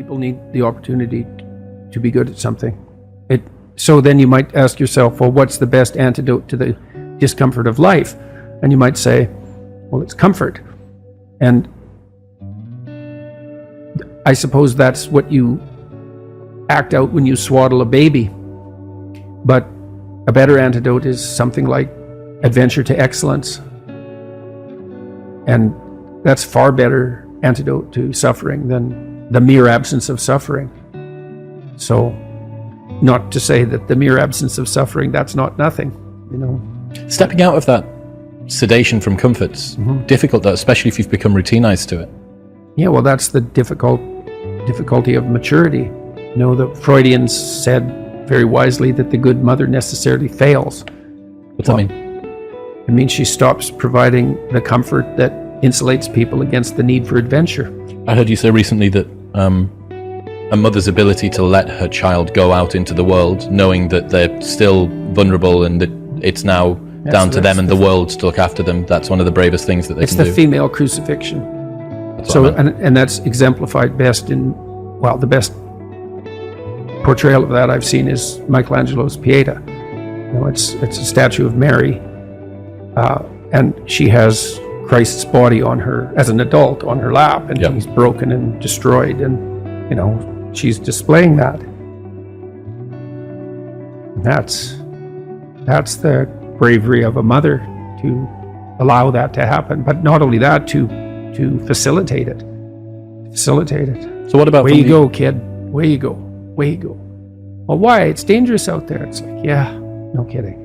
people need the opportunity to be good at something. So then you might ask yourself, well, what's the best antidote to the discomfort of life? And you might say, well, it's comfort. And I suppose that's what you act out when you swaddle a baby. But a better antidote is something like adventure to excellence. And that's far better antidote to suffering than the mere absence of suffering. So, not to say that the mere absence of suffering, that's not nothing, you know. Stepping out of that sedation from comfort's difficult, especially if you've become routinized to it. Yeah, well, that's the difficulty of maturity. You know, the Freudians said very wisely that the good mother necessarily fails. What's that mean? It means she stops providing the comfort that insulates people against the need for adventure. I heard you say recently that a mother's ability to let her child go out into the world, knowing that they're still vulnerable and that it's now down to them and the world to look after them, that's one of the bravest things that they can do. It's the female crucifixion. So, and that's exemplified best in, well, the best portrayal of that I've seen is Michelangelo's Pieta. You know, it's a statue of Mary, and she has Christ's body on her, as an adult, on her lap, and he's broken and destroyed, and, you know, she's displaying that. And that's the bravery of a mother, to allow that to happen. But not only that, to facilitate it. So what about... Way you go, kid. Way you go. Well, why? It's dangerous out there. It's like, yeah, no kidding.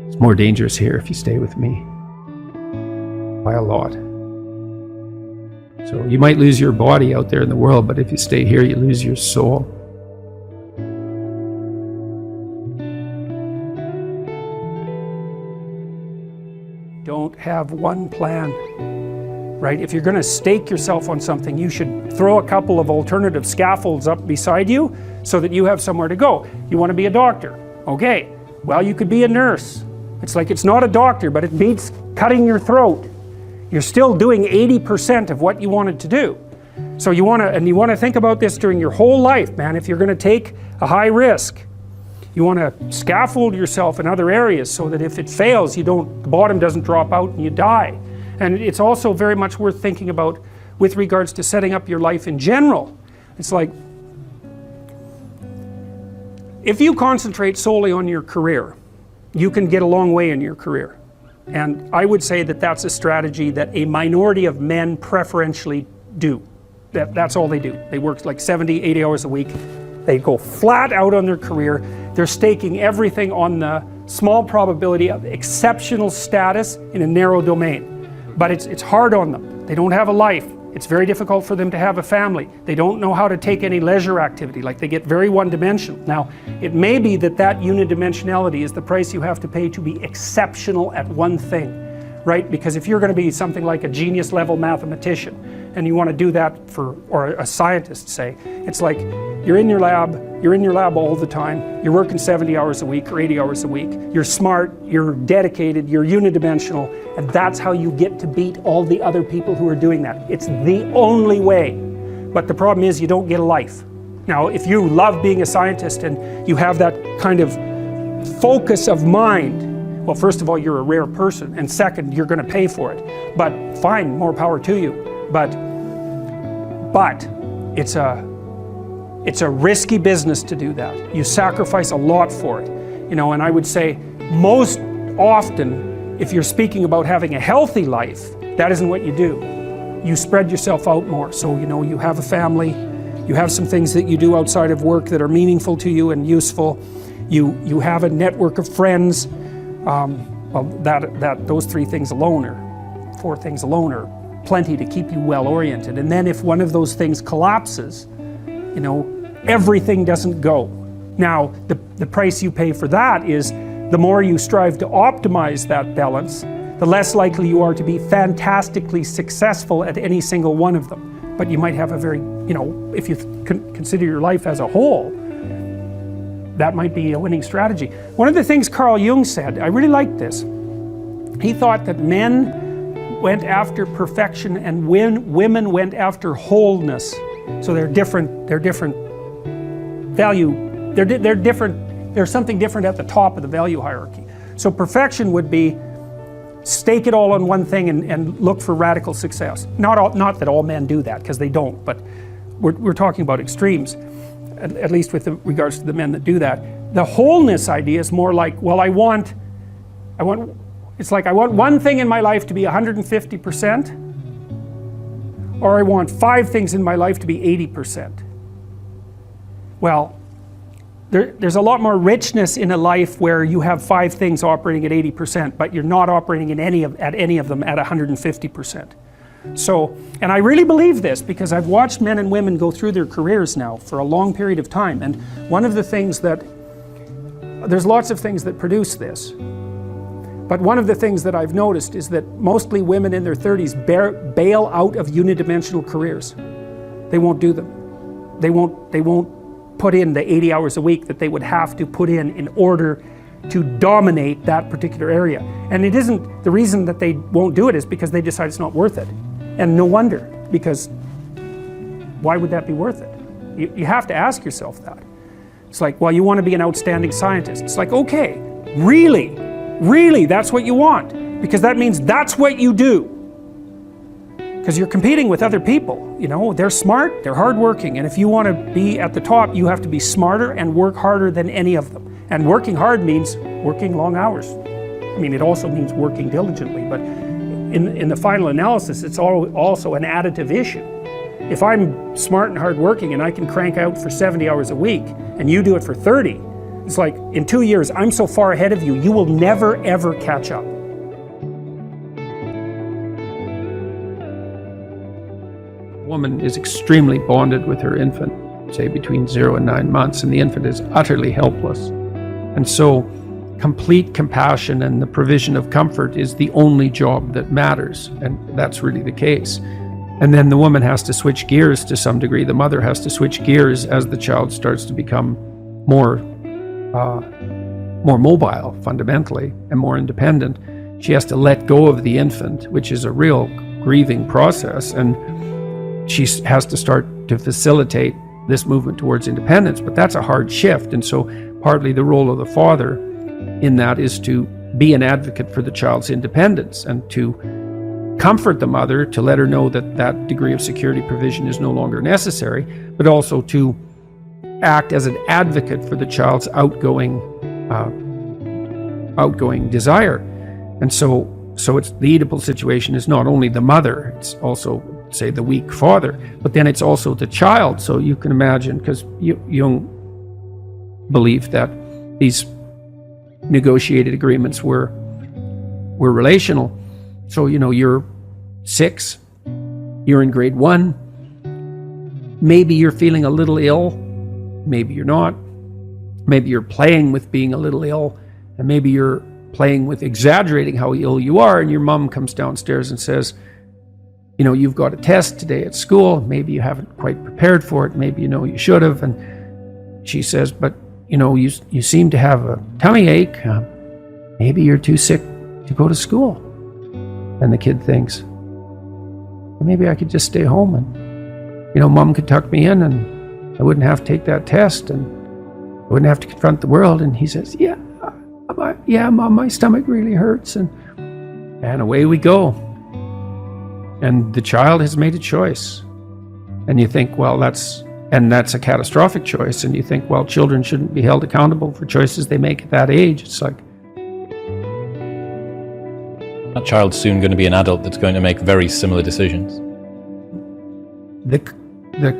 It's more dangerous here if you stay with me. By a lot. So you might lose your body out there in the world, but if you stay here, you lose your soul. Don't have one plan, right? If you're going to stake yourself on something, you should throw a couple of alternative scaffolds up beside you so that you have somewhere to go. You want to be a doctor. Okay, well, you could be a nurse. It's like, it's not a doctor, but it beats cutting your throat. You're still doing 80% of what you wanted to do. So you want to think about this during your whole life, man. If you're going to take a high risk, you want to scaffold yourself in other areas so that if it fails, the bottom doesn't drop out and you die. And it's also very much worth thinking about with regards to setting up your life in general. It's like, if you concentrate solely on your career, you can get a long way in your career. And I would say that that's a strategy that a minority of men preferentially do. That's all they do. They work like 70, 80 hours a week. They go flat out on their career. They're staking everything on the small probability of exceptional status in a narrow domain. But it's hard on them. They don't have a life. It's very difficult for them to have a family. They don't know how to take any leisure activity. Like, they get very one-dimensional. Now, it may be that unidimensionality is the price you have to pay to be exceptional at one thing, right? Because if you're going to be something like a genius level mathematician and you want to do that or a scientist, say, it's like you're in your lab all the time, you're working 70 hours a week or 80 hours a week, you're smart, you're dedicated, you're unidimensional, and that's how you get to beat all the other people who are doing that. It's the only way. But the problem is, you don't get a life. Now, if you love being a scientist and you have that kind of focus of mind, well, first of all, you're a rare person, and second, you're going to pay for it. But fine, more power to you. But it's a risky business to do that. You sacrifice a lot for it, you know. And I would say most often, if you're speaking about having a healthy life, that isn't what you do. You spread yourself out more. So, you know, you have a family, you have some things that you do outside of work that are meaningful to you and useful. You have a network of friends. Well, those 3 things alone, or 4 things alone, are plenty to keep you well oriented. And then if one of those things collapses, you know, everything doesn't go. Now, the price you pay for that is, the more you strive to optimize that balance, the less likely you are to be fantastically successful at any single one of them. But you might have a very, you know, if you consider your life as a whole, that might be a winning strategy. One of the things Carl Jung said, I really liked this. He thought that men went after perfection and women went after wholeness. So they're different value, they're different, there's something different at the top of the value hierarchy. So perfection would be stake it all on one thing and look for radical success. Not that all men do that, because they don't, but we're talking about extremes, at least with regards to the men that do that. The wholeness idea is more like, well, I want one thing in my life to be 150%, or I want 5 things in my life to be 80%. Well, there's a lot more richness in a life where you have 5 things operating at 80%, but you're not operating at any of them at 150%. So, and I really believe this because I've watched men and women go through their careers now for a long period of time, and one of the things that, there's lots of things that produce this, but one of the things that I've noticed is that mostly women in their 30s bail out of unidimensional careers. They won't do them. They won't put in the 80 hours a week that they would have to put in order to dominate that particular area. And it isn't, the reason that they won't do it is because they decide it's not worth it. And no wonder, because why would that be worth it? You have to ask yourself that. It's like, well, you want to be an outstanding scientist. It's like, okay, really, that's what you want, because that means that's what you do. Because you're competing with other people, you know, they're smart, they're hardworking, and if you want to be at the top, you have to be smarter and work harder than any of them. And working hard means working long hours. I mean, it also means working diligently, but in the final analysis, it's also an additive issue. If I'm smart and hardworking and I can crank out for 70 hours a week, and you do it for 30, it's like, in 2 years, I'm so far ahead of you, you will never ever catch up. A woman is extremely bonded with her infant, say between 0 and 9 months, and the infant is utterly helpless. And so complete compassion and the provision of comfort is the only job that matters, and that's really the case. And then the woman has to switch gears to some degree. The mother has to switch gears as the child starts to become more mobile fundamentally and more independent. She has to let go of the infant, which is a real grieving process, and she has to start to facilitate this movement towards independence. But that's a hard shift, and so partly the role of the father in that is to be an advocate for the child's independence and to comfort the mother, to let her know that that degree of security provision is no longer necessary, but also to act as an advocate for the child's outgoing desire. And so it's the Oedipal situation is not only the mother, it's also, say, the weak father, but then it's also the child. So you can imagine, because Jung believed that these negotiated agreements were relational. So, you know, you're 6, you're in grade 1, maybe you're feeling a little ill, maybe you're not, maybe you're playing with being a little ill, and maybe you're playing with exaggerating how ill you are, and your mom comes downstairs and says, you know, you've got a test today at school, maybe you haven't quite prepared for it, maybe you know you should have, and she says, but you know, you seem to have a tummy ache, maybe you're too sick to go to school. And the kid thinks, well, maybe I could just stay home and, you know, mom could tuck me in and I wouldn't have to take that test and I wouldn't have to confront the world. And he says, yeah, mom, my stomach really hurts. And away we go. And the child has made a choice. And you think, well, that's a catastrophic choice. And you think, well, children shouldn't be held accountable for choices they make at that age. It's like, that child's soon going to be an adult that's going to make very similar decisions. The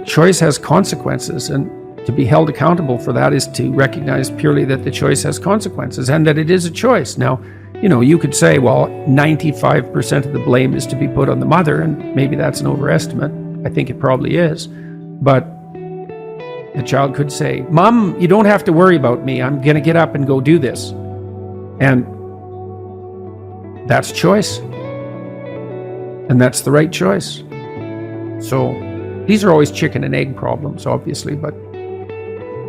choice has consequences, and to be held accountable for that is to recognize purely that the choice has consequences and that it is a choice. Now, you know, you could say, well, 95% of the blame is to be put on the mother, and maybe that's an overestimate. I think it probably is. But the child could say, Mom, you don't have to worry about me. I'm going to get up and go do this. And that's choice. And that's the right choice. So these are always chicken and egg problems, obviously, but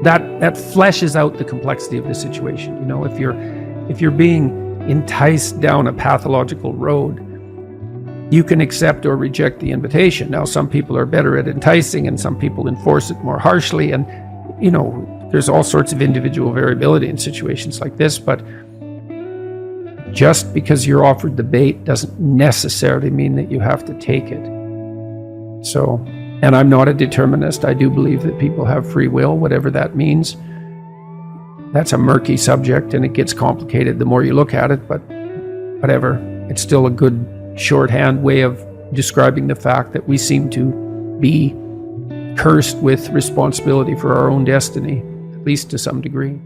that fleshes out the complexity of the situation. You know, if you're being enticed down a pathological road, you can accept or reject the invitation. Now, some people are better at enticing, and some people enforce it more harshly, and there's all sorts of individual variability in situations like this, but just because you're offered the bait doesn't necessarily mean that you have to take it. So, and I'm not a determinist. I do believe that people have free will, whatever that means. That's a murky subject, and it gets complicated the more you look at it, but whatever. It's still a good shorthand way of describing the fact that we seem to be cursed with responsibility for our own destiny, at least to some degree.